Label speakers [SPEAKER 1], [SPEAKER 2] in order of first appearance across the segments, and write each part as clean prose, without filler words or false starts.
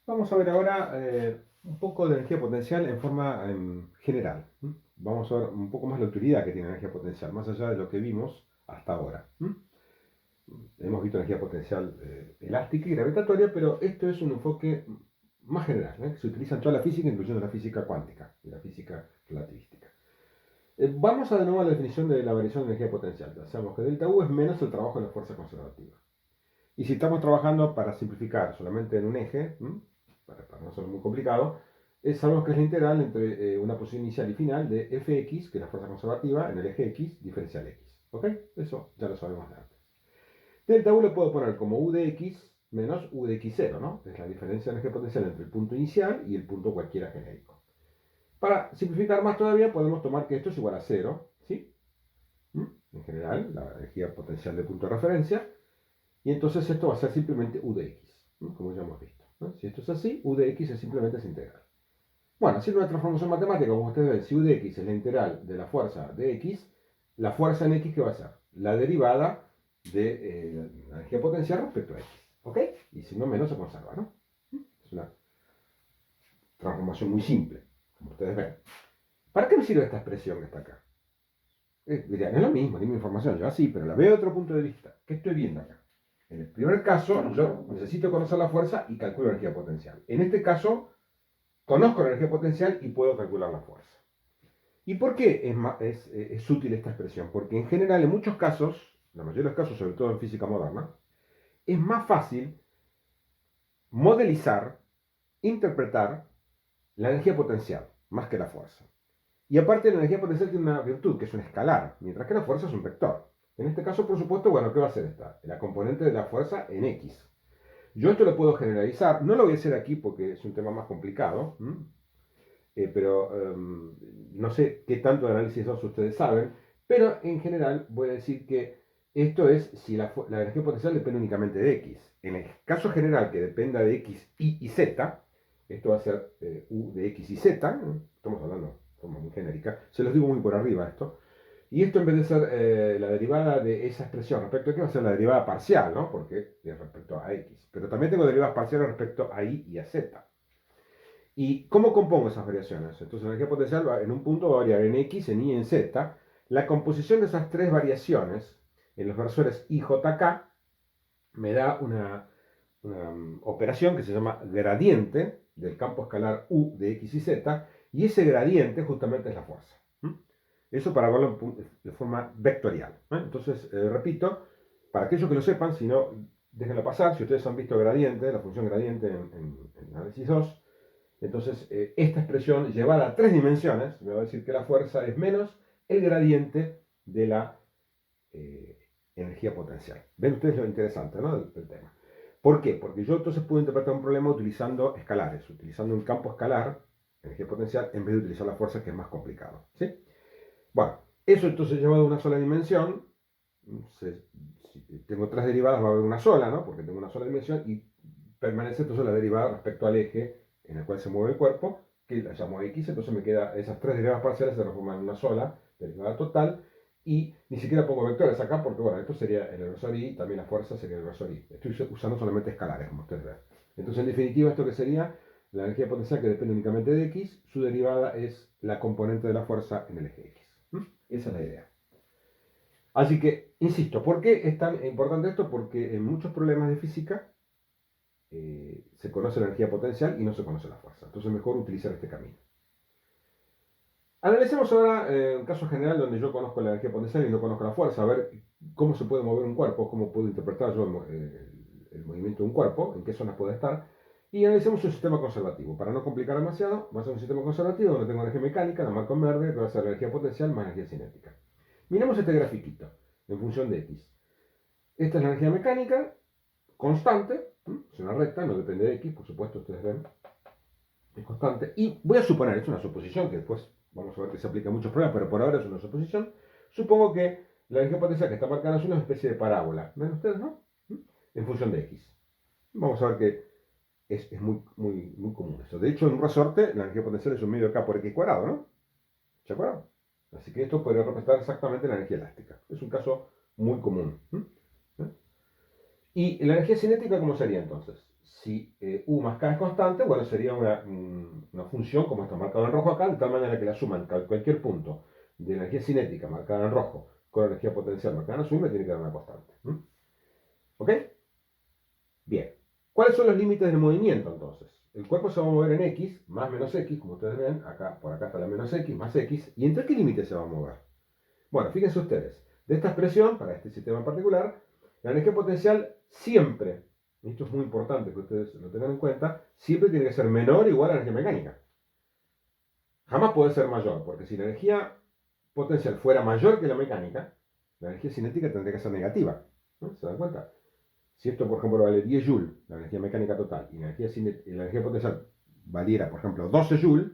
[SPEAKER 1] Vamos a ver ahora un poco de energía potencial en forma general. Vamos a ver un poco más la utilidad que tiene la energía potencial, más allá de lo que vimos hasta ahora. Hemos visto energía potencial elástica y gravitatoria, pero esto es un enfoque más general, que se utiliza en toda la física, incluyendo la física cuántica y la física relativística. Vamos a de nuevo a la definición de la variación de energía potencial. Ya sabemos que delta U es menos el trabajo de la fuerza conservativa. Y si estamos trabajando para simplificar solamente en un eje, para no ser muy complicado, sabemos que es la integral entre una posición inicial y final de Fx, que es la fuerza conservativa, en el eje X, diferencial X. ¿Ok? Eso ya lo sabemos de antes. Delta U lo puedo poner como U de X menos U de X0, ¿no? Es la diferencia de energía potencial entre el punto inicial y el punto cualquiera genérico. Para simplificar más todavía, podemos tomar que esto es igual a 0, ¿sí? En general, la energía potencial de punto de referencia. Y entonces esto va a ser simplemente U de X, ¿no? Como ya hemos visto, ¿no? Si esto es así, U de X es simplemente esa integral. Bueno, haciendo una transformación matemática, como ustedes ven, si U de X es la integral de la fuerza de X, la fuerza en X, ¿qué va a ser? La derivada de la energía potencial respecto a X. ¿Ok? Y si no, menos se conserva, ¿no? Es una transformación muy simple, como ustedes ven. ¿Para qué me sirve esta expresión que está acá? Dirían, es lo mismo, misma información. Yo así, pero la veo de otro punto de vista. ¿Qué estoy viendo acá? En el primer caso, yo necesito conocer la fuerza y calculo la energía potencial. En este caso, conozco la energía potencial y puedo calcular la fuerza. ¿Y por qué es útil esta expresión? Porque en general, en muchos casos, la mayoría de los casos, sobre todo en física moderna, es más fácil modelizar, interpretar la energía potencial más que la fuerza. Y aparte, la energía potencial tiene una virtud, que es un escalar, mientras que la fuerza es un vector. En este caso, por supuesto, bueno, ¿qué va a ser esta? La componente de la fuerza en X. Yo esto lo puedo generalizar, no lo voy a hacer aquí porque es un tema más complicado, pero no sé qué tanto de análisis 2 ustedes saben, pero en general voy a decir que esto es si la energía potencial depende únicamente de X. En el caso general que dependa de X, Y y Z, esto va a ser U de X y Z, estamos hablando de forma muy genérica, se los digo muy por arriba esto, y esto en vez de ser la derivada de esa expresión respecto a X va a ser la derivada parcial, ¿no? Porque es respecto a X. Pero también tengo derivadas parciales respecto a Y y a Z. ¿Y cómo compongo esas variaciones? Entonces la energía potencial en un punto va a variar en X, en Y, en Z. La composición de esas tres variaciones en los versores IJK me da una operación que se llama gradiente del campo escalar U de X y Z, y ese gradiente justamente es la fuerza. Eso para verlo de forma vectorial. Entonces, repito, para aquellos que lo sepan, si no, déjenlo pasar. Si ustedes han visto gradiente, la función gradiente en análisis 2, entonces esta expresión llevada a tres dimensiones me va a decir que la fuerza es menos el gradiente de la energía potencial. ¿Ven ustedes lo interesante, ¿no? del tema? ¿Por qué? Porque yo entonces puedo interpretar un problema utilizando escalares, utilizando un campo escalar, energía potencial, en vez de utilizar la fuerza, que es más complicado. ¿Sí? Bueno, eso entonces llevado a una sola dimensión, si tengo tres derivadas va a haber una sola, ¿no? Porque tengo una sola dimensión y permanece entonces la derivada respecto al eje en el cual se mueve el cuerpo, que la llamo X, entonces me queda esas tres derivadas parciales se transforman en una sola derivada total y ni siquiera pongo vectores acá porque, bueno, esto sería el versor Y, también la fuerza sería el versor Y. Estoy usando solamente escalares, como ustedes ven. Entonces, en definitiva, esto que sería la energía potencial que depende únicamente de X, su derivada es la componente de la fuerza en el eje X. Esa es la idea. Así que, insisto, ¿por qué es tan importante esto? Porque en muchos problemas de física se conoce la energía potencial y no se conoce la fuerza. Entonces es mejor utilizar este camino. Analicemos ahora un caso general donde yo conozco la energía potencial y no conozco la fuerza, a ver cómo se puede mover un cuerpo, cómo puedo interpretar yo el movimiento de un cuerpo, en qué zonas puede estar, y analicemos un sistema conservativo. Para no complicar demasiado, va a ser un sistema conservativo donde tengo energía mecánica, la marco en verde, que va a ser la energía potencial más energía cinética. Miremos este grafiquito en función de X. Esta es la energía mecánica constante, es una recta, no depende de X, por supuesto, ustedes ven, es constante. Y voy a suponer, es una suposición que después vamos a ver que se aplica a muchos problemas, pero por ahora es una suposición. Supongo que la energía potencial que está marcada es una especie de parábola. ¿Ven ustedes, no? En función de X. Vamos a ver que es muy común eso. De hecho, en un resorte, la energía potencial es un medio K por X cuadrado, ¿no? ¿De acuerdo? Así que esto podría representar exactamente la energía elástica. Es un caso muy común. ¿Y la energía cinética cómo sería entonces? si U más K es constante, bueno, sería una función como está marcado en rojo acá, de tal manera que la suma en cualquier punto de energía cinética marcada en rojo con energía potencial marcada en azul me tiene que dar una constante. ¿Ok? Bien. ¿Cuáles son los límites del movimiento entonces? El cuerpo se va a mover en X, más menos X, como ustedes ven, acá, por acá está la menos X, más X, ¿y entre qué límites se va a mover? Bueno, fíjense ustedes, de esta expresión, para este sistema en particular, la energía potencial siempre, y esto es muy importante que ustedes lo tengan en cuenta, siempre tiene que ser menor o igual a la energía mecánica. Jamás puede ser mayor, porque si la energía potencial fuera mayor que la mecánica, la energía cinética tendría que ser negativa. ¿No? ¿Se dan cuenta? Si esto, por ejemplo, vale 10 joules, la energía mecánica total, y la energía potencial valiera, por ejemplo, 12 joules,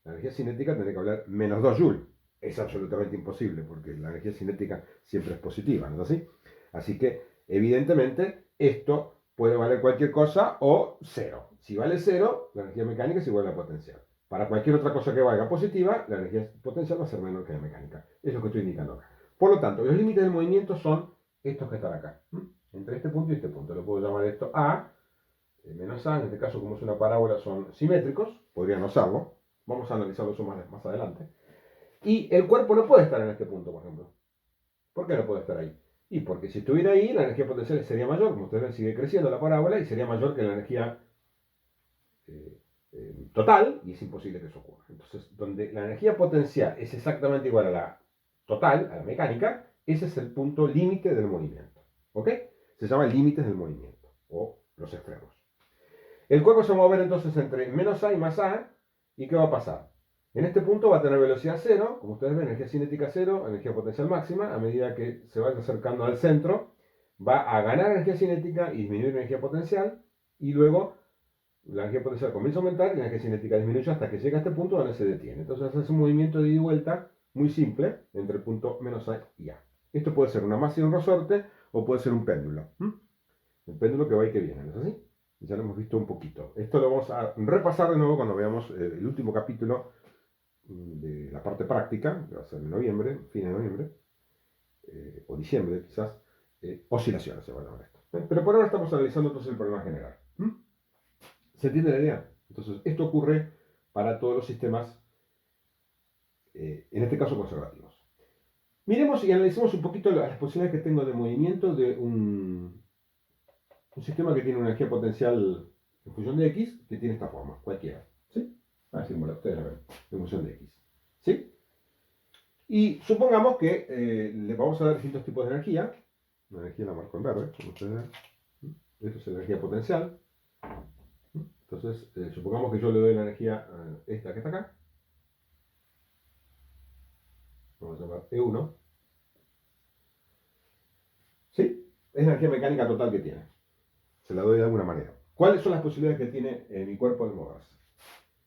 [SPEAKER 1] la energía cinética tendría que valer menos 2 joules. Es absolutamente imposible, porque la energía cinética siempre es positiva, ¿no es así? Así que, evidentemente, esto puede valer cualquier cosa o cero. Si vale cero, la energía mecánica es igual a la potencial. Para cualquier otra cosa que valga positiva, la energía potencial va a ser menor que la mecánica. Es lo que estoy indicando acá. Por lo tanto, los límites del movimiento son estos que están acá. Entre este punto y este punto. Lo puedo llamar esto A, menos A. En este caso, como es una parábola, son simétricos. Podría no serlo. Vamos a analizarlo eso más adelante. Y el cuerpo no puede estar en este punto, por ejemplo. ¿Por qué no puede estar ahí? Y porque si estuviera ahí, la energía potencial sería mayor. Como ustedes ven, sigue creciendo la parábola y sería mayor que la energía total, y es imposible que eso ocurra. Entonces, donde la energía potencial es exactamente igual a la total, a la mecánica, ese es el punto límite del movimiento. ¿Ok? Se llama límites del movimiento, o los extremos. El cuerpo se va a mover entonces entre menos A y más A, ¿y qué va a pasar? En este punto va a tener velocidad cero, como ustedes ven, energía cinética cero, energía potencial máxima. A medida que se vaya acercando al centro, va a ganar energía cinética y disminuir energía potencial, y luego la energía potencial comienza a aumentar y la energía cinética disminuye hasta que llega a este punto donde se detiene. Entonces es un movimiento de ida y vuelta muy simple entre el punto menos A y A. Esto puede ser una masa y un resorte o puede ser un péndulo. Un péndulo que va y que viene, ¿no es así? Ya lo hemos visto un poquito. Esto lo vamos a repasar de nuevo cuando veamos el último capítulo de la parte práctica, que va a ser en noviembre, fin de noviembre, o diciembre quizás. Oscilaciones se va a llamar esto. Pero por ahora estamos analizando entonces el problema general. ¿Se entiende la idea? Entonces, esto ocurre para todos los sistemas, en este caso conservativos. Miremos y analicemos un poquito las posibilidades que tengo de movimiento de un sistema que tiene una energía potencial en función de X, que tiene esta forma, cualquiera. ¿Sí? Así como ustedes la ven, en función de X. ¿Sí? Y supongamos que le vamos a dar distintos tipos de energía. La energía la marco en verde, como ustedes ven. Esto es la energía potencial. Entonces, supongamos que yo le doy la energía esta que está acá. Vamos a llamar E1. ¿Sí? Es la energía mecánica total que tiene. Se la doy de alguna manera. ¿Cuáles son las posibilidades que tiene mi cuerpo de moverse?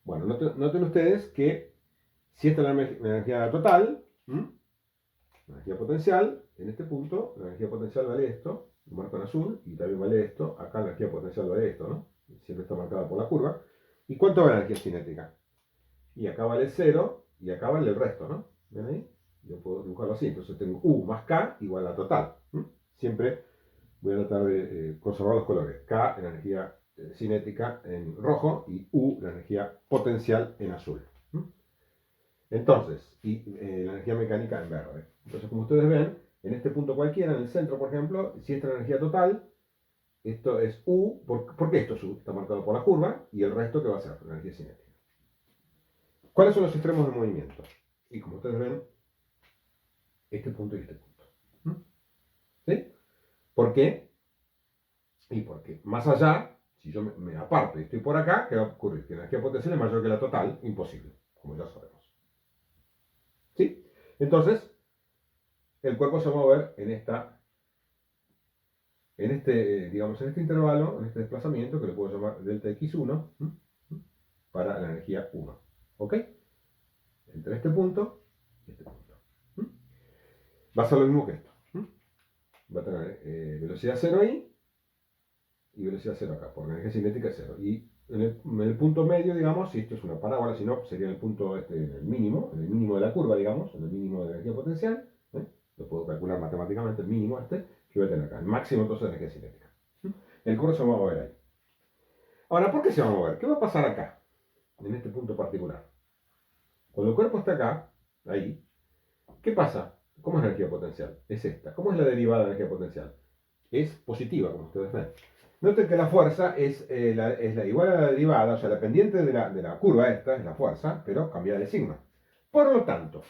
[SPEAKER 1] Bueno, noten ustedes que si esta es la energía total, la energía potencial, en este punto, la energía potencial vale esto, lo marco en azul, y también vale esto, acá la energía potencial vale esto, ¿no? Siempre está marcada por la curva. ¿Y cuánto vale la energía cinética? Y acá vale 0, y acá vale el resto, ¿no? ¿Ven ahí? Yo puedo dibujarlo así, entonces tengo U más K igual a total. Siempre voy a tratar de conservar los colores. K, la energía cinética en rojo, y U, la energía potencial en azul. Entonces, y la energía mecánica en verde. Entonces, como ustedes ven, en este punto cualquiera, en el centro, por ejemplo, si esta es la energía total, esto es U, ¿por qué esto es U? Está marcado por la curva, y el resto, ¿qué va a ser? La energía cinética. ¿Cuáles son los extremos del movimiento? Y como ustedes ven, este punto y este punto. ¿Sí? ¿Por qué? Y porque más allá, si yo me aparto y estoy por acá, ¿qué va a ocurrir? Que la energía potencial es mayor que la total, imposible, como ya sabemos. ¿Sí? Entonces, el cuerpo se va a mover digamos, en este intervalo, en este desplazamiento, que le puedo llamar delta x1, para la energía 1. ¿Ok? Entre este punto y este punto. Va a ser lo mismo que esto. Va a tener velocidad 0 ahí y velocidad 0 acá, porque la energía cinética es 0. Y en el punto medio, digamos, si esto es una parábola, si no, sería el punto en el mínimo de la curva, digamos, en el mínimo de la energía potencial. Lo puedo calcular matemáticamente, el mínimo que voy a tener acá. El máximo entonces de energía cinética. El curso se va a mover ahí. Ahora, ¿por qué se va a mover? ¿Qué va a pasar acá? En este punto particular. Cuando el cuerpo está acá, ahí, ¿qué pasa? ¿Cómo es la energía potencial? Es esta. ¿Cómo es la derivada de la energía potencial? Es positiva, como ustedes ven. Noten que la fuerza es igual a la derivada, o sea, la pendiente de la curva esta es la fuerza, pero cambiada de signo. Por lo tanto,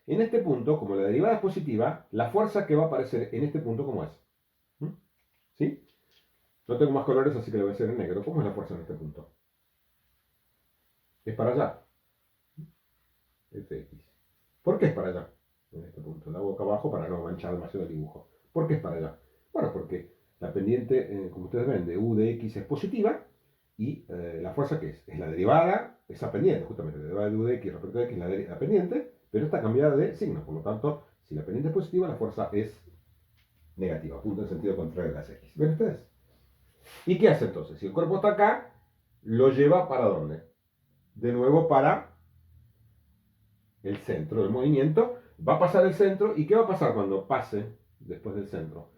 [SPEAKER 1] en este punto, como la derivada es positiva, la fuerza que va a aparecer en este punto, ¿cómo es? ¿Mm? ¿Sí? No tengo más colores, así que lo voy a hacer en negro. ¿Cómo es la fuerza en este punto? Es para allá. Fx. ¿Por qué es para allá? En este punto. La boca abajo para no manchar demasiado el dibujo. ¿Por qué es para allá? Bueno, porque la pendiente, como ustedes ven, de u de x es positiva y la fuerza que es la derivada, esa pendiente, justamente, la derivada de u de x respecto de x es la pendiente, pero está cambiada de signo. Por lo tanto, si la pendiente es positiva, la fuerza es negativa, punto en sentido contrario de las x. ¿Ven ustedes? ¿Y qué hace entonces? Si el cuerpo está acá, lo lleva ¿para dónde? De nuevo para el centro del movimiento, va a pasar el centro, ¿y qué va a pasar cuando pase después del centro?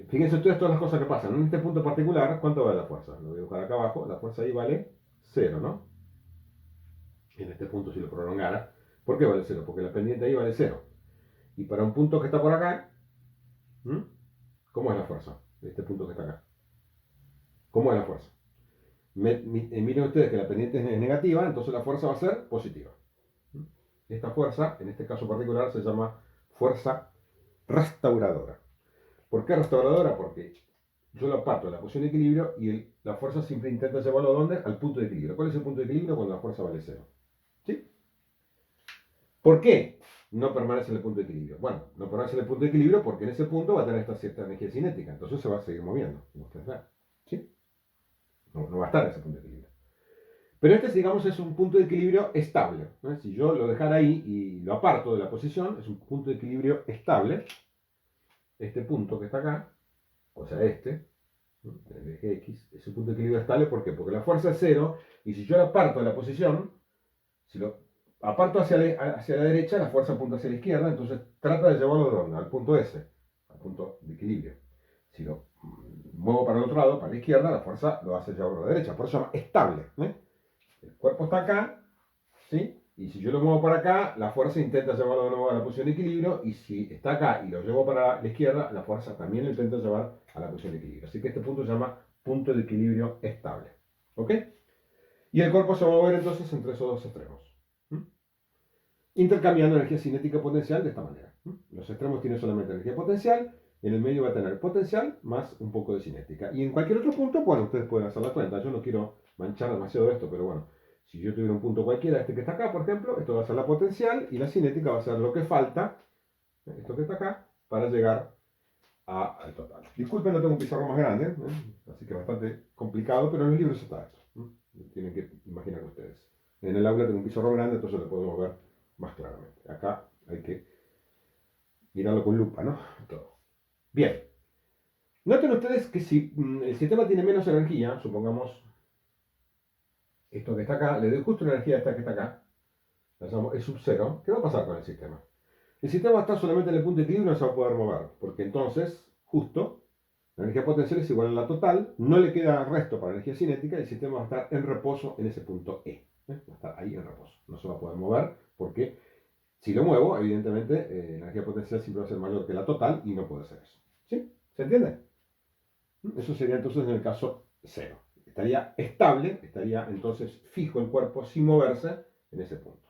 [SPEAKER 1] Fíjense ustedes todas las cosas que pasan. En este punto particular, ¿cuánto vale la fuerza? Lo voy a dibujar acá abajo, la fuerza ahí vale 0, ¿no? En este punto si lo prolongara. ¿Por qué vale 0? Porque la pendiente ahí vale 0. Y para un punto que está por acá, ¿m? ¿Cómo es la fuerza de este punto que está acá? ¿Cómo es la fuerza? Miren ustedes que la pendiente es negativa, entonces la fuerza va a ser positiva. Esta fuerza, en este caso particular, se llama fuerza restauradora. ¿Por qué restauradora? Porque yo lo aparto de la posición de equilibrio y la fuerza siempre intenta llevarlo ¿a dónde? Al punto de equilibrio. ¿Cuál es el punto de equilibrio? Cuando la fuerza vale 0. ¿Sí? ¿Por qué no permanece en el punto de equilibrio? Bueno, no permanece en el punto de equilibrio porque en ese punto va a tener esta cierta energía cinética. Entonces se va a seguir moviendo, como ustedes ven. ¿Sí? No va a estar en ese punto de equilibrio. Pero este, digamos, es un punto de equilibrio estable, ¿no? Si yo lo dejara ahí y lo aparto de la posición, es un punto de equilibrio estable. Este punto que está acá, o sea, ¿no? El eje X, es un punto de equilibrio estable. ¿Por qué? Porque la fuerza es 0, y si yo lo aparto de la posición, si lo aparto hacia la derecha, la fuerza apunta hacia la izquierda, entonces trata de llevarlo de dónde, al punto S, al punto de equilibrio. Si lo muevo para el otro lado, para la izquierda, la fuerza lo hace llevarlo a la derecha, por eso se llama estable. El cuerpo está acá, ¿sí? Y si yo lo muevo para acá, la fuerza intenta llevarlo de nuevo a la posición de equilibrio, y si está acá y lo llevo para la izquierda, la fuerza también lo intenta llevar a la posición de equilibrio. Así que este punto se llama punto de equilibrio estable. ¿Ok? Y el cuerpo se va a mover entonces entre esos dos extremos. ¿Mm? Intercambiando energía cinética potencial de esta manera. ¿Mm? Los extremos tienen solamente energía potencial, en el medio va a tener potencial más un poco de cinética. Y en cualquier otro punto, bueno, ustedes pueden hacer la cuenta. Yo no quiero manchar demasiado esto, pero bueno, si yo tuviera un punto cualquiera, este que está acá, por ejemplo, esto va a ser la potencial y la cinética va a ser lo que falta, esto que está acá, para llegar al total. Disculpen, no tengo un pizarrón más grande, así que es bastante complicado, pero en los libros está esto. Tienen que imaginar ustedes. En el aula tengo un pizarrón grande, entonces lo podemos ver más claramente. Acá hay que mirarlo con lupa, ¿no? Todo. Bien. Noten ustedes que si el sistema tiene menos energía, supongamos esto que está acá, le doy justo la energía a esta que está acá, la llamo E sub 0, ¿qué va a pasar con el sistema? El sistema va a estar solamente en el punto de equilibrio, no se va a poder mover, porque entonces, justo, la energía potencial es igual a la total, no le queda resto para energía cinética, y el sistema va a estar en reposo en ese punto E. Va a estar ahí en reposo, no se va a poder mover, porque si lo muevo, evidentemente, la energía potencial siempre va a ser mayor que la total, y no puede ser eso. ¿Sí? ¿Se entiende? Eso sería entonces en el caso 0. Estaría estable, estaría entonces fijo el cuerpo sin moverse en ese punto.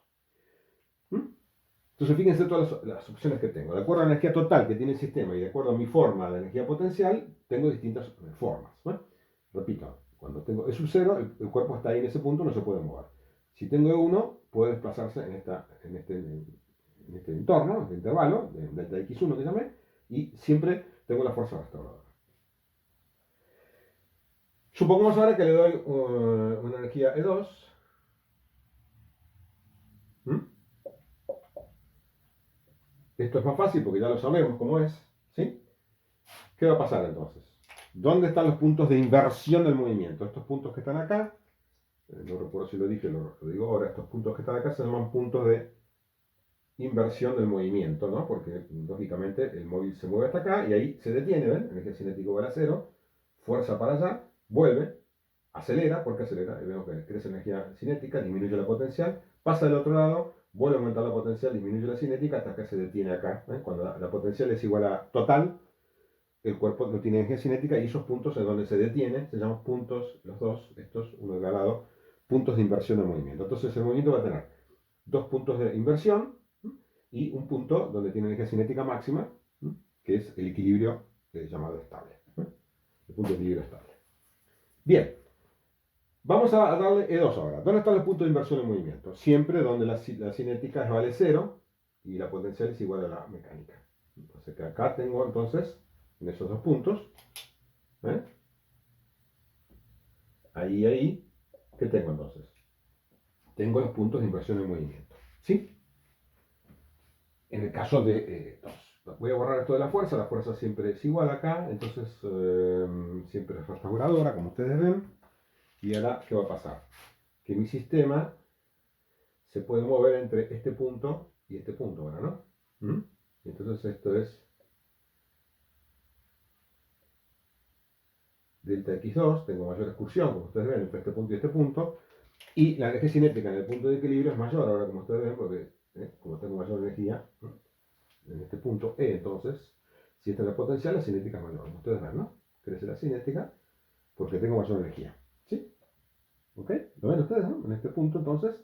[SPEAKER 1] Entonces fíjense todas las opciones que tengo. De acuerdo a la energía total que tiene el sistema y de acuerdo a mi forma de energía potencial, tengo distintas formas. Repito, cuando tengo E sub 0, el cuerpo está ahí en ese punto, no se puede mover. Si tengo E1, puede desplazarse en este entorno, en este intervalo, de delta x1 que llamé, y siempre tengo la fuerza restauradora. Supongamos ahora que le doy una energía E2. Esto es más fácil porque ya lo sabemos cómo es. ¿Sí? ¿Qué va a pasar entonces? ¿Dónde están los puntos de inversión del movimiento? Estos puntos que están acá, no recuerdo si lo dije, lo digo ahora, estos puntos que están acá se llaman puntos de inversión del movimiento, ¿no? Porque lógicamente el móvil se mueve hasta acá y ahí se detiene, ¿ven? Energía cinética igual a 0, fuerza para allá, vuelve, acelera, porque acelera, y vemos que crece la energía cinética, disminuye la potencial, pasa del otro lado, vuelve a aumentar la potencial, disminuye la cinética hasta que se detiene acá. Cuando la potencial es igual a total, el cuerpo no tiene energía cinética y esos puntos en donde se detiene se llaman puntos, los dos, estos, uno de cada lado, puntos de inversión de movimiento. Entonces el movimiento va a tener dos puntos de inversión y un punto donde tiene energía cinética máxima, que es el equilibrio llamado estable. El punto de equilibrio estable. Bien, vamos a darle E2 ahora. ¿Dónde están los puntos de inversión en movimiento? Siempre donde la cinética vale 0 y la potencial es igual a la mecánica. Entonces que acá tengo entonces, en esos dos puntos, ahí, ¿qué tengo entonces? Tengo los puntos de inversión en movimiento. ¿Sí? En el caso de 2. Voy a borrar esto de la fuerza siempre es igual acá, entonces siempre es restauradora, como ustedes ven. Y ahora, ¿qué va a pasar? Que mi sistema se puede mover entre este punto y este punto, ahora, ¿no? Entonces esto es delta x2, tengo mayor excursión, como ustedes ven, entre este punto y este punto, y la energía cinética en el punto de equilibrio es mayor, ahora como ustedes ven, porque como tengo mayor energía en este punto E, entonces, si esta es la potencial, la cinética es mayor, como ustedes ven, ¿no? Crece la cinética porque tengo mayor energía, ¿sí? ¿Ok? ¿Lo ven ustedes, no? En este punto, entonces,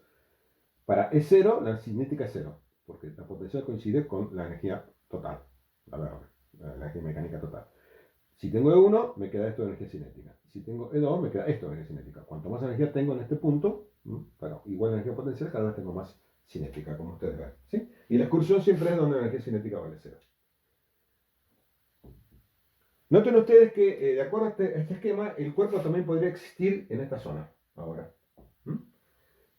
[SPEAKER 1] para E0, la cinética es 0, porque la potencial coincide con la energía total, la energía mecánica total. Si tengo E1, me queda esto de energía cinética. Si tengo E2, me queda esto de energía cinética. Cuanto más energía tengo en este punto, bueno, igual energía potencial, cada vez tengo más cinética, como ustedes ven. ¿Sí? Y la excursión siempre es donde la energía cinética vale 0. Noten ustedes que, de acuerdo a este esquema, el cuerpo también podría existir en esta zona, ahora.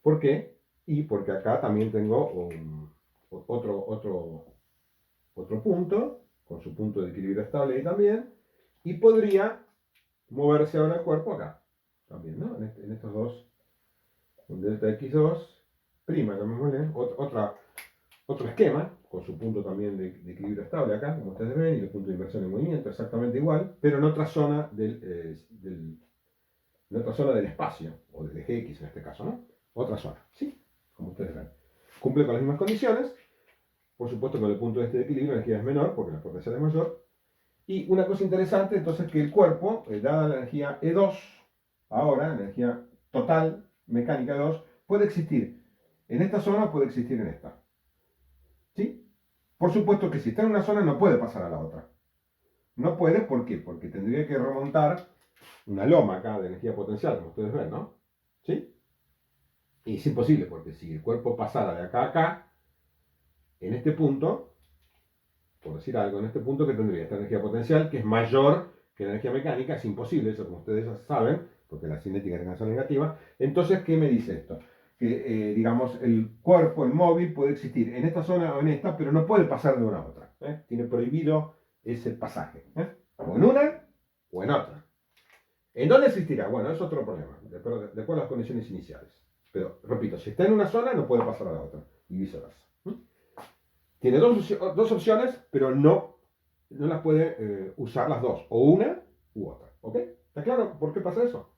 [SPEAKER 1] ¿Por qué? Y porque acá también tengo otro punto, con su punto de equilibrio estable ahí también, y podría moverse ahora el cuerpo acá, también, ¿no? En estos dos, un delta x2, prima, llamémosle, otro esquema, con su punto también de equilibrio estable acá, como ustedes ven, y el punto de inversión en movimiento, exactamente igual, pero en otra zona en otra zona del espacio, o del eje X en este caso, ¿no? Otra zona, ¿sí? Como ustedes ven. Cumple con las mismas condiciones, por supuesto con el punto de equilibrio la energía es menor, porque la potencial es mayor, y una cosa interesante, entonces, que el cuerpo, dada la energía E2, ahora, energía total, mecánica 2, puede existir en esta zona o puede existir en esta. ¿Sí? Por supuesto que si está en una zona no puede pasar a la otra. No puede, ¿por qué? Porque tendría que remontar una loma acá de energía potencial, como ustedes ven, ¿no? ¿Sí? Y es imposible, porque si el cuerpo pasara de acá a acá, en este punto, por decir algo, en este punto que tendría esta energía potencial, que es mayor que la energía mecánica, es imposible, eso como ustedes ya saben, porque la cinética es una negativa. Entonces, ¿qué me dice esto? Que, digamos, el cuerpo, el móvil, puede existir en esta zona o en esta, pero no puede pasar de una a otra. Tiene prohibido ese pasaje. O en una o en otra. ¿En dónde existirá? Bueno, es otro problema, de acuerdo a las condiciones iniciales. Pero, repito, si está en una zona, no puede pasar a la otra, y viceversa. Tiene dos opciones, pero no las puede usar las dos, o una u otra. ¿Ok? ¿Está claro por qué pasa eso?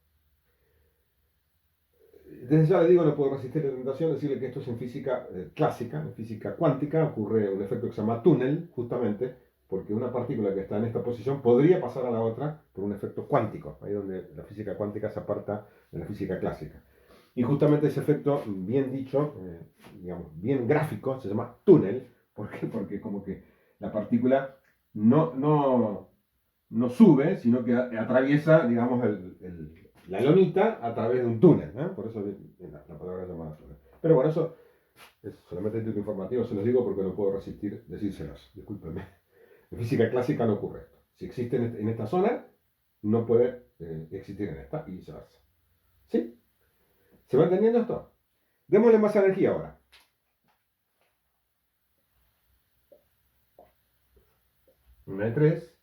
[SPEAKER 1] Desde ya le digo, no puedo resistir la tentación de decirle que esto es en física clásica, en física cuántica, ocurre un efecto que se llama túnel, justamente, porque una partícula que está en esta posición podría pasar a la otra por un efecto cuántico, ahí donde la física cuántica se aparta de la física clásica. Y justamente ese efecto, bien dicho, digamos, bien gráfico, se llama túnel. ¿Por qué? Porque como que la partícula no sube, sino que atraviesa, digamos, la lomita a través de un túnel. Por eso la palabra llamada túnel. Pero bueno, eso es solamente título informativo, se los digo porque no puedo resistir decírselos. Discúlpenme. En física clásica no ocurre esto. Si existe en esta zona, no puede existir en esta y viceversa. ¿Sí? ¿Se va entendiendo esto? Démosle más energía ahora. Una de 3.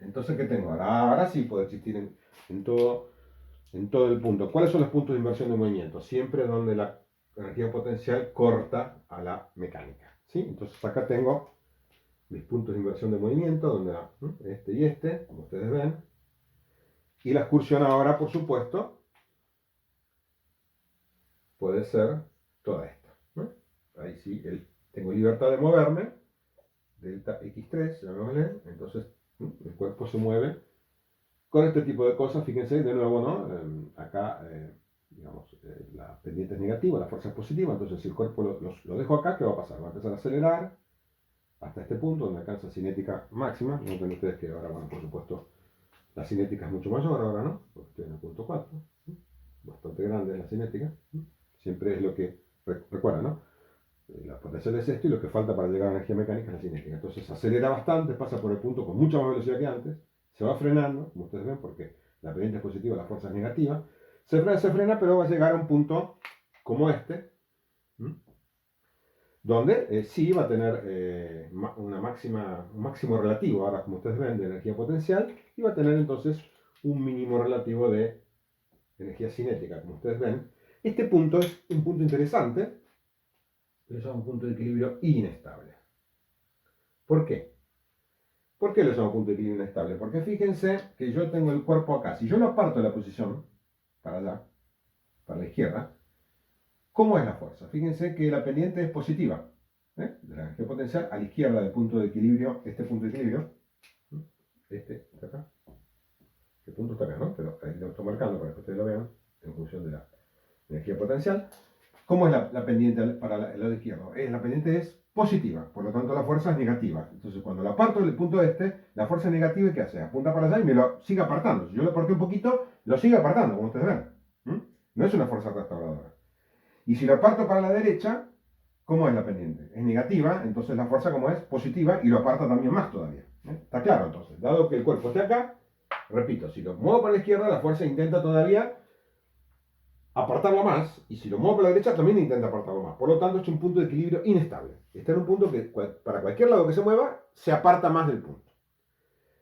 [SPEAKER 1] Entonces, ¿qué tengo? Ahora sí puede existir en todo el punto. ¿Cuáles son los puntos de inversión de movimiento? Siempre donde la energía potencial corta a la mecánica. ¿Sí? Entonces acá tengo mis puntos de inversión de movimiento, donde este y este, como ustedes ven. Y la excursión ahora, por supuesto, puede ser toda esta, ¿no? Ahí sí, tengo libertad de moverme, delta x3, llamémosle, entonces el cuerpo se mueve con este tipo de cosas. Fíjense, de nuevo, ¿no? Acá, digamos, la pendiente es negativa, la fuerza es positiva, entonces si el cuerpo lo dejo acá, ¿qué va a pasar? Va a empezar a acelerar hasta este punto donde alcanza cinética máxima. Noten ustedes que ahora, bueno, por supuesto, la cinética es mucho mayor ahora, ¿no? Porque estoy en el punto 4, ¿sí? Bastante grande es la cinética, ¿sí? Siempre es lo que, recuerda, ¿no? La potencial es esto y lo que falta para llegar a la energía mecánica es la cinética. Entonces acelera bastante, pasa por el punto con mucha más velocidad que antes, se va frenando, como ustedes ven, porque la pendiente es positiva, la fuerza es negativa. Se frena, pero va a llegar a un punto como este, ¿m? Donde sí va a tener un máximo relativo, ahora como ustedes ven, de energía potencial, y va a tener entonces un mínimo relativo de energía cinética, como ustedes ven. Este punto es un punto interesante, que es un punto de equilibrio inestable. ¿Por qué? ¿Por qué lo llamo punto de equilibrio inestable? Porque fíjense que yo tengo el cuerpo acá. Si yo lo aparto de la posición, para allá, para la izquierda, ¿cómo es la fuerza? Fíjense que la pendiente es positiva, ¿eh? De la energía potencial a la izquierda del punto de equilibrio, este punto de equilibrio, este de acá, el punto está acá, ¿no? Pero ahí lo estoy marcando para que ustedes lo vean en función de la energía potencial. ¿Cómo es la pendiente para el lado izquierdo? La pendiente es positiva, por lo tanto la fuerza es negativa. Entonces cuando la aparto del punto este, la fuerza es negativa y ¿qué hace? Apunta para allá y me lo sigue apartando. Si yo lo aparté un poquito, lo sigue apartando, como ustedes ven. No es una fuerza restauradora. Y si lo aparto para la derecha, ¿cómo es la pendiente? Es negativa, entonces la fuerza como es positiva y lo aparta también más todavía. Está claro entonces, dado que el cuerpo esté acá, repito, si lo muevo para la izquierda, la fuerza intenta todavía apartarlo más, y si lo muevo para la derecha también intenta apartarlo más. Por lo tanto, es un punto de equilibrio inestable. Está en un punto que para cualquier lado que se mueva, se aparta más del punto.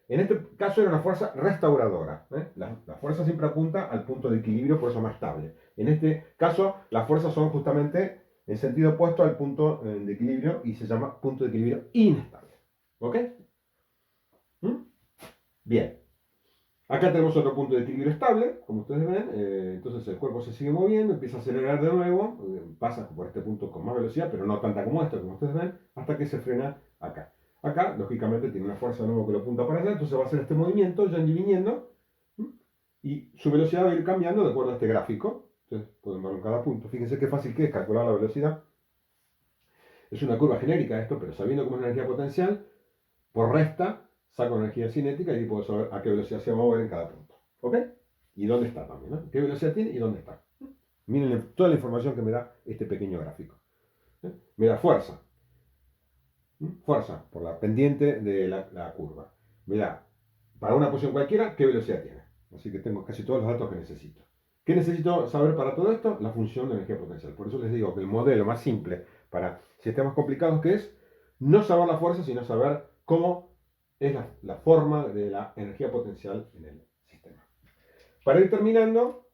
[SPEAKER 1] En este caso era una fuerza restauradora. La fuerza siempre apunta al punto de equilibrio, por eso más estable. En este caso, las fuerzas son justamente en sentido opuesto al punto de equilibrio y se llama punto de equilibrio inestable. ¿Ok? ¿Mm? Bien. Acá tenemos otro punto de equilibrio estable, como ustedes ven. Entonces el cuerpo se sigue moviendo, empieza a acelerar de nuevo, pasa por este punto con más velocidad, pero no tanta como esta, como ustedes ven, hasta que se frena acá. Acá, lógicamente, tiene una fuerza de nuevo que lo apunta para allá, entonces va a hacer este movimiento, yendo y viniendo, y su velocidad va a ir cambiando de acuerdo a este gráfico. Entonces pueden verlo en cada punto. Fíjense qué fácil que es calcular la velocidad. Es una curva genérica esto, pero sabiendo cómo es la energía potencial, por resta, saco energía cinética y puedo saber a qué velocidad se va a mover en cada punto. ¿Ok? Y dónde está también, ¿no? ¿Qué velocidad tiene y dónde está? Miren toda la información que me da este pequeño gráfico. Me da fuerza. Fuerza por la pendiente de la curva. Me da, para una posición cualquiera, qué velocidad tiene. Así que tengo casi todos los datos que necesito. ¿Qué necesito saber para todo esto? La función de energía potencial. Por eso les digo que el modelo más simple para sistemas complicados que es no saber la fuerza, sino saber cómo es la forma de la energía potencial en el sistema. Para ir terminando,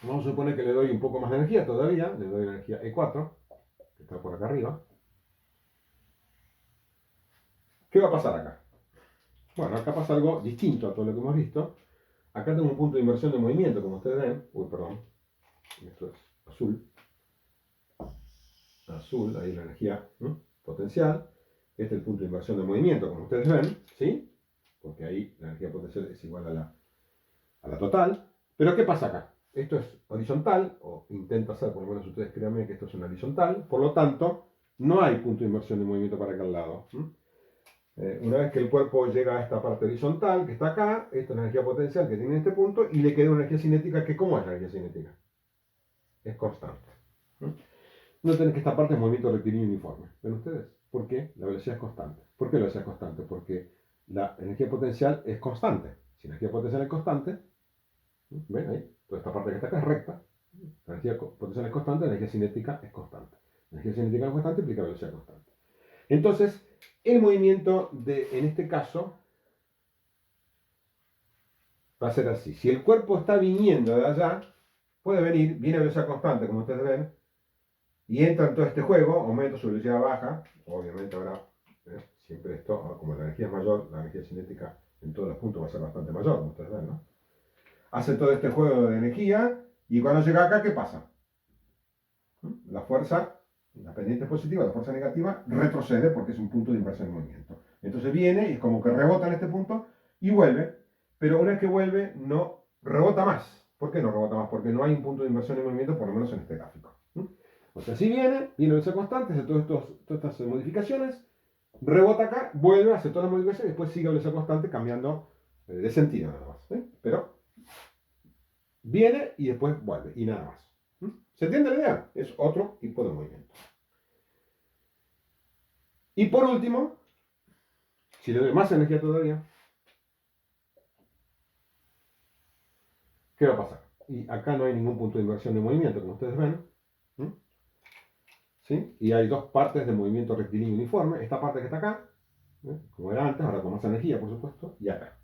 [SPEAKER 1] vamos a suponer que le doy un poco más de energía todavía. Le doy energía E4, que está por acá arriba. ¿Qué va a pasar acá? Bueno, acá pasa algo distinto a todo lo que hemos visto. Acá tengo un punto de inversión de movimiento, como ustedes ven. Uy, perdón. Esto es azul. Azul, ahí la energía potencial. Este es el punto de inversión de movimiento, como ustedes ven, ¿sí? Porque ahí la energía potencial es igual a la total. Pero ¿qué pasa acá? Esto es horizontal, o intenta ser, por lo menos ustedes créanme que esto es una horizontal. Por lo tanto, no hay punto de inversión de movimiento para acá al lado. Una vez que el cuerpo llega a esta parte horizontal, que está acá, esta es la energía potencial que tiene en este punto, y le queda una energía cinética que, ¿cómo es la energía cinética? Es constante. Noten que esta parte es movimiento rectilíneo uniforme. ¿Ven ustedes? ¿Por qué? La velocidad es constante. ¿Por qué la velocidad es constante? Porque la energía potencial es constante. Si la energía potencial es constante, ¿ven ahí? Toda esta parte que está acá es recta. La energía potencial es constante, la energía cinética es constante. La energía cinética es constante implica velocidad constante. Entonces, el movimiento en este caso, va a ser así. Si el cuerpo está viniendo de allá, puede venir, viene a velocidad constante, como ustedes ven, y entra en todo este juego, aumenta su velocidad baja, obviamente ahora, siempre esto, como la energía es mayor, la energía cinética en todos los puntos va a ser bastante mayor, como ustedes ven, ¿no? hace todo este juego de energía, y cuando llega acá, ¿qué pasa? La fuerza, la pendiente positiva, la fuerza negativa, retrocede porque es un punto de inversión en movimiento. Entonces viene y es como que rebota en este punto y vuelve, pero una vez que vuelve no rebota más. ¿Por qué no rebota más? Porque no hay un punto de inversión en movimiento, por lo menos en este gráfico. O sea, si viene esa constante, hace todas estas modificaciones, rebota acá, vuelve, hace todas las modificaciones y después sigue esa constante cambiando de sentido nada más. Pero viene y después vuelve y nada más. ¿Se entiende la idea? Es otro tipo de movimiento. Y por último, si le doy más energía todavía, ¿qué va a pasar? Y acá no hay ningún punto de inversión de movimiento, como ustedes ven. ¿Sí? Y hay dos partes de movimiento rectilíneo uniforme. Esta parte que está acá, como era antes, ahora con más energía, por supuesto, y acá.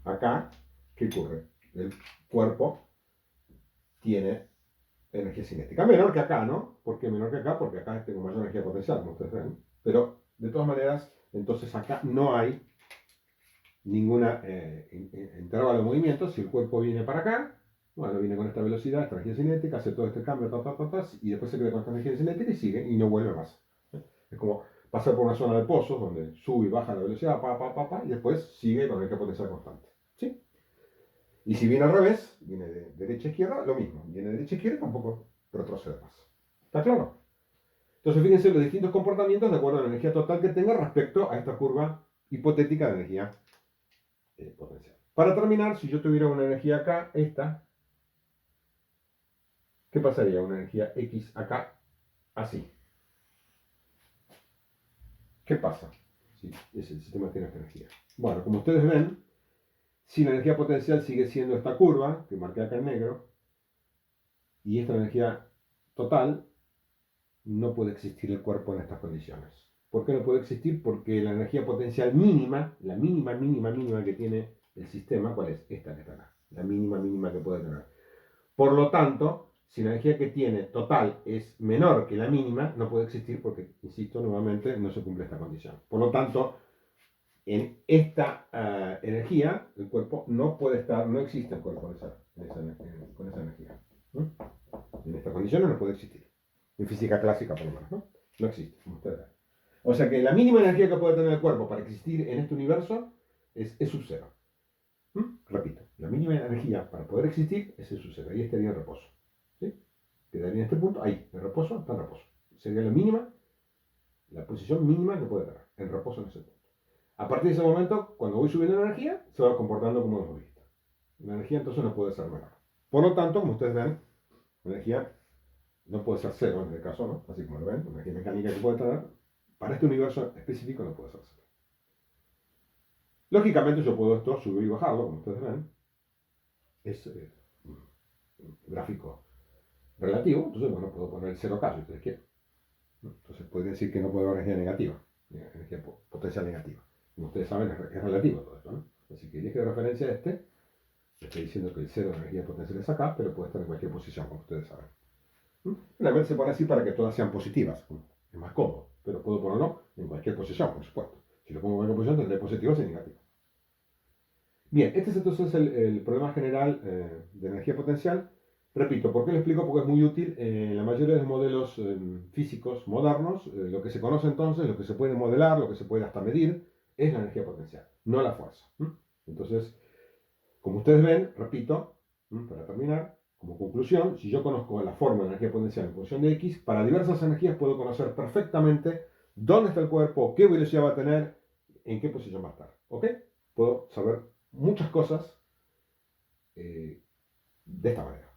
[SPEAKER 1] Acá, ¿qué ocurre? El cuerpo tiene energía cinética. Menor que acá, ¿no? ¿Por qué menor que acá? Porque acá tengo mayor energía potencial, como ustedes ven. Pero, de todas maneras, entonces acá no hay ninguna intervalo de movimiento. Si el cuerpo viene para acá, bueno, viene con esta velocidad, esta energía cinética, hace todo este cambio, y después se queda con esta energía cinética y sigue y no vuelve más. Es como pasar por una zona de pozos donde sube y baja la velocidad, y después sigue con energía potencial constante. ¿Sí? Y si viene al revés, viene de derecha a izquierda, lo mismo. Viene de derecha a izquierda, tampoco retrocede más. ¿Está claro? Entonces fíjense los distintos comportamientos de acuerdo a la energía total que tenga respecto a esta curva hipotética de energía potencial. Para terminar, si yo tuviera una energía acá, esta, ¿qué pasaría? Una energía X acá, así. ¿Qué pasa si ese sistema tiene esta energía? Bueno, como ustedes ven, si la energía potencial sigue siendo esta curva, que marqué acá en negro, y esta energía total, no puede existir el cuerpo en estas condiciones. ¿Por qué no puede existir? Porque la energía potencial mínima, la mínima que tiene el sistema, ¿cuál es? Esta que está acá. La mínima que puede tener. Por lo tanto, si la energía que tiene total es menor que la mínima, no puede existir porque, insisto nuevamente, no se cumple esta condición. Por lo tanto, en esta energía, el cuerpo no puede estar, no existe el cuerpo con esa energía. ¿No? En estas condiciones no puede existir. En física clásica, por lo menos, ¿no? No existe, como ustedes ven. O sea que la mínima energía que puede tener el cuerpo para existir en este universo es E sub 0. Repito, la mínima energía para poder existir es E sub 0. Ahí estaría en reposo. ¿Sí? Quedaría en este punto, ahí, en reposo, está en reposo. Sería la mínima, la posición mínima que puede tener, en reposo en ese punto. A partir de ese momento, cuando voy subiendo la energía, se va comportando como hemos visto. La energía entonces no puede ser menor. Por lo tanto, como ustedes ven, la energía no puede ser cero en este caso, ¿no? Así como lo ven, la energía mecánica que puede tener, para este universo específico no puede ser cero. Lógicamente yo puedo esto subir y bajarlo, como ustedes ven. Es un gráfico relativo, entonces bueno, puedo poner el 0K si ustedes quieren. Entonces podría decir que no puede haber energía negativa, energía potencial negativa. Como ustedes saben, es relativo todo esto, ¿no? Así que el eje de referencia a este, estoy diciendo que el cero de energía potencial es acá, pero puede estar en cualquier posición, como ustedes saben. La vez se pone así para que todas sean positivas, es más cómodo, pero puedo ponerlo en cualquier posición, por supuesto. Si lo pongo en cualquier posición, tendré positivos y negativos. Bien, este es entonces el problema general de energía potencial. Repito, ¿por qué lo explico? Porque es muy útil en la mayoría de los modelos físicos modernos. Lo que se conoce entonces, lo que se puede modelar, lo que se puede hasta medir, es la energía potencial, no la fuerza. Entonces, como ustedes ven, repito, para terminar, como conclusión, si yo conozco la forma de energía potencial en función de X, para diversas energías puedo conocer perfectamente dónde está el cuerpo, qué velocidad va a tener, en qué posición va a estar. ¿Ok? Puedo saber muchas cosas de esta manera.